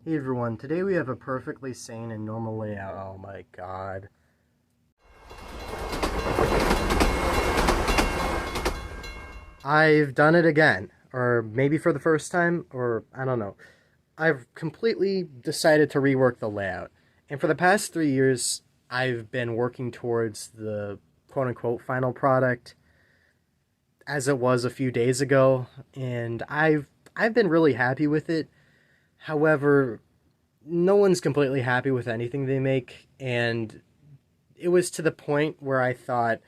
Hey everyone, today we have a perfectly sane and normal layout. Oh my god. I've done it again, or maybe for the first time, or I don't know. I've completely decided to rework the layout. And for the past 3 years, I've been working towards the quote unquote final product as it was a few days ago, and I've been really happy with it. However, no one's completely happy with anything they make, and it was to the point where I thought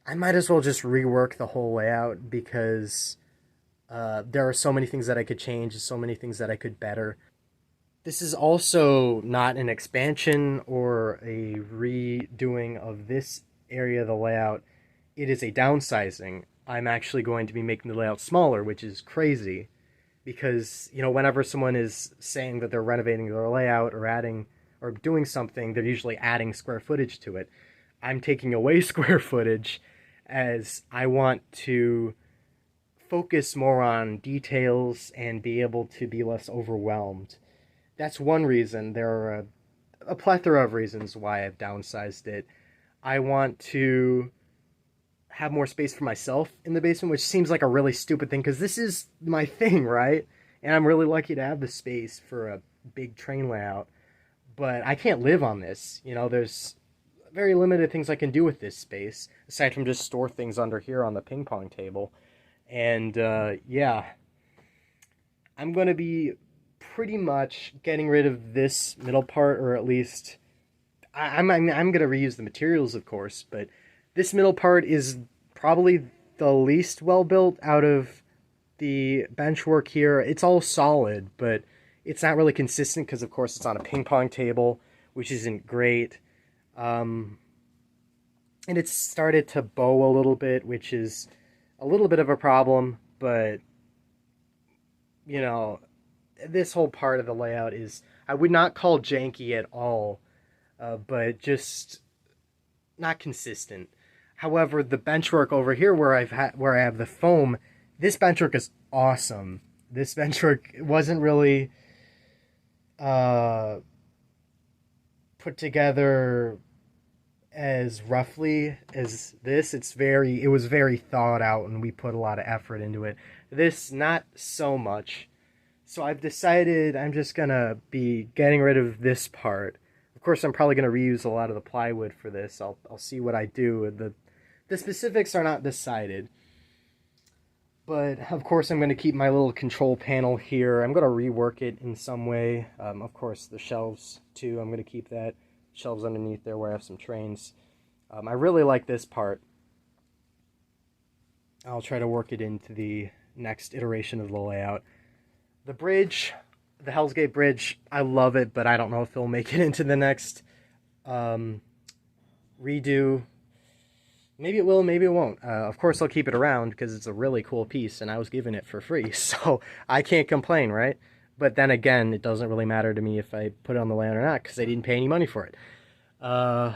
I might as well just rework the whole layout because there are so many things that I could change, so many things that I could better. This is also not an expansion or a redoing of this area of the layout. It is a downsizing. I'm actually going to be making the layout smaller, which is crazy because, whenever someone is saying that they're renovating their layout or adding or doing something, they're usually adding square footage to it. I'm taking away square footage as I want to focus more on details and be able to be less overwhelmed. That's one reason. There are a plethora of reasons why I've downsized it. I want to have more space for myself in the basement, which seems like a really stupid thing because this is my thing, right? And I'm really lucky to have the space for a big train layout. But I can't live on this. There's very limited things I can do with this space aside from just store things under here on the ping pong table. And yeah, I'm going to be pretty much getting rid of this middle part, or at least I'm going to reuse the materials, of course, but this middle part is probably the least well built out of the benchwork here. It's all solid, but it's not really consistent because, of course, it's on a ping pong table, which isn't great. Um, and it's started to bow a little bit, which is a little bit of a problem, but you know, this whole part of the layout is, I would not call janky at all, but just not consistent. However, the benchwork over here where I have the foam, this benchwork is awesome. This benchwork wasn't really uh, put together as roughly as this. It was very thought out, and we put a lot of effort into it. This, not so much. So I've decided I'm just gonna be getting rid of this part. Of course, I'm probably gonna reuse a lot of the plywood for this. I'll see what I do. The specifics are not decided, but of course I'm gonna keep my little control panel here. I'm gonna rework it in some way. Of course, the shelves too. I'm gonna keep that shelves underneath there where I have some trains. I really like this part. I'll try to work it into the next iteration of the layout. The bridge, the Hell's Gate Bridge, I love it, but I don't know if it'll make it into the next um, redo. Maybe it will, maybe it won't. Of course, I'll keep it around because it's a really cool piece, and I was given it for free, so I can't complain, right? But then again, it doesn't really matter to me if I put it on the layout or not because I didn't pay any money for it. Uh,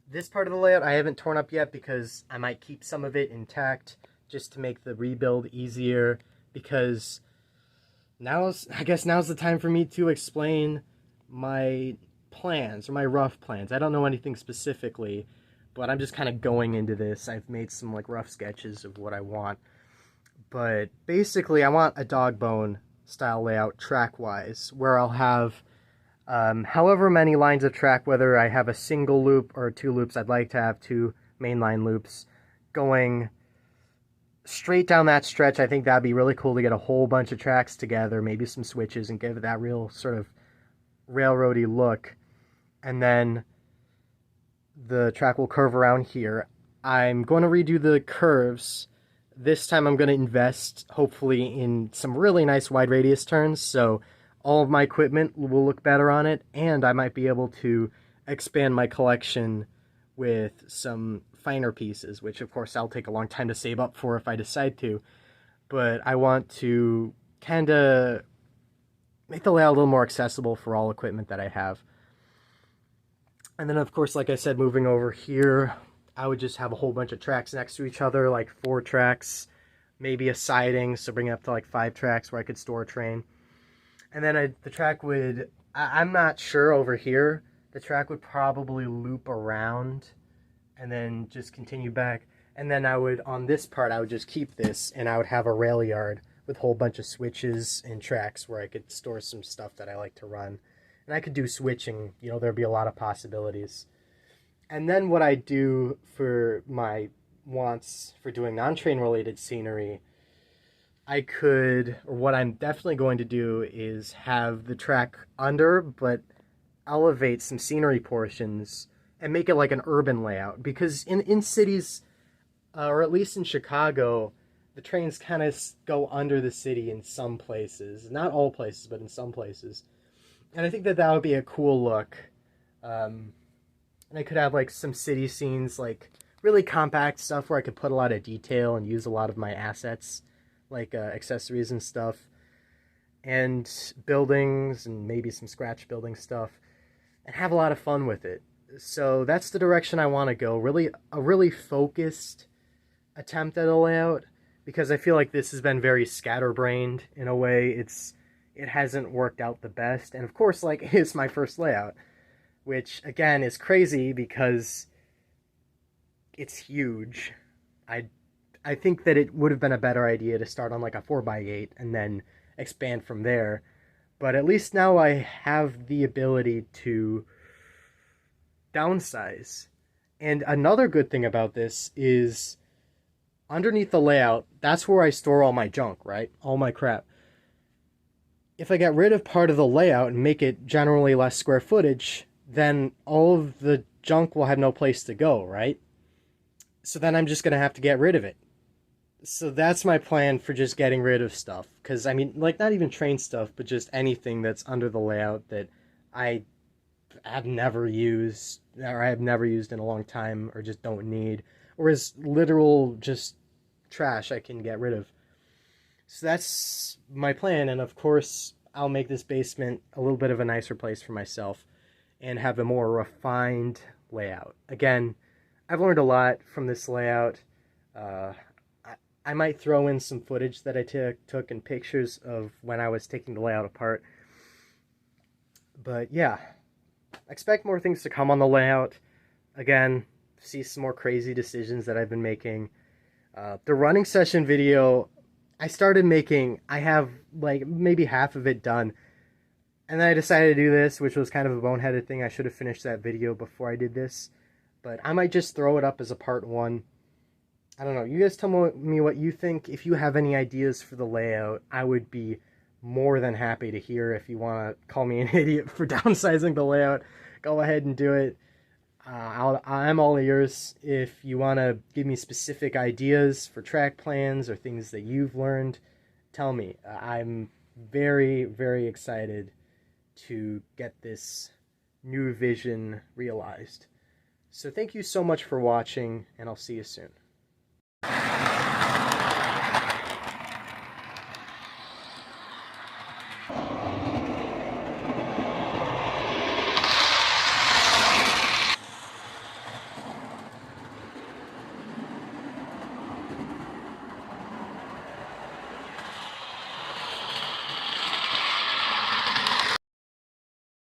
this part of the layout I haven't torn up yet because I might keep some of it intact just to make the rebuild easier, because I guess now's the time for me to explain my plans, or my rough plans. I don't know anything specifically, but I'm just kind of going into this. I've made some like rough sketches of what I want. But basically, I want a dog bone style layout track wise, where I'll have however many lines of track, whether I have a single loop or two loops. I'd like to have two mainline loops going straight down that stretch. I think that'd be really cool to get a whole bunch of tracks together, maybe some switches, and give it that real sort of railroady look. And then the track will curve around here. I'm going to redo the curves. This time I'm going to invest, hopefully, in some really nice wide radius turns, so all of my equipment will look better on it, and I might be able to expand my collection with some finer pieces, which of course I'll take a long time to save up for if I decide to. But I want to kind of make the layout a little more accessible for all equipment that I have. And then, of course, like I said, moving over here, I would just have a whole bunch of tracks next to each other, like 4 tracks, maybe a siding, so bring it up to like 5 tracks where I could store a train. And then the track would, I'm not sure over here, the track would probably loop around and then just continue back. And then I would, on this part, I would just keep this and I would have a rail yard with a whole bunch of switches and tracks where I could store some stuff that I like to run. And I could do switching, you know, there'd be a lot of possibilities. And then what I do for my wants for doing non-train related scenery, I could, or what I'm definitely going to do is have the track under, but elevate some scenery portions and make it like an urban layout. Because in cities, or at least in Chicago, the trains kind of go under the city in some places. Not all places, but in some places. And I think that that would be a cool look. And I could have like some city scenes, like really compact stuff where I could put a lot of detail and use a lot of my assets, like accessories and stuff, and buildings and maybe some scratch building stuff, and have a lot of fun with it. So that's the direction I want to go. Really, a really focused attempt at a layout, because I feel like this has been very scatterbrained in a way. It hasn't worked out the best, and of course, like, it's my first layout, which again is crazy because it's huge. I think that it would have been a better idea to start on like a 4x8 and then expand from there. But at least now I have the ability to downsize. And another good thing about this is underneath the layout, that's where I store all my junk, right? All my crap. If I get rid of part of the layout and make it generally less square footage, then all of the junk will have no place to go, right? So then I'm just going to have to get rid of it. So that's my plan for just getting rid of stuff. Because, I mean, like, not even train stuff, but just anything that's under the layout that I have never used, or I have never used in a long time, or just don't need, or is literal just trash I can get rid of. So that's my plan, and of course, I'll make this basement a little bit of a nicer place for myself, and have a more refined layout. Again, I've learned a lot from this layout. I might throw in some footage that I took and pictures of when I was taking the layout apart. But yeah, expect more things to come on the layout. Again, see some more crazy decisions that I've been making. The running session video, I started making, I have like maybe half of it done. And then I decided to do this, which was kind of a boneheaded thing. I should have finished that video before I did this. But I might just throw it up as a part 1. I don't know. You guys tell me what you think. If you have any ideas for the layout, I would be more than happy to hear. If you want to call me an idiot for downsizing the layout, go ahead and do it. I'm all ears. If you want to give me specific ideas for track plans or things that you've learned, tell me. I'm very, very excited to get this new vision realized. So thank you so much for watching, and I'll see you soon.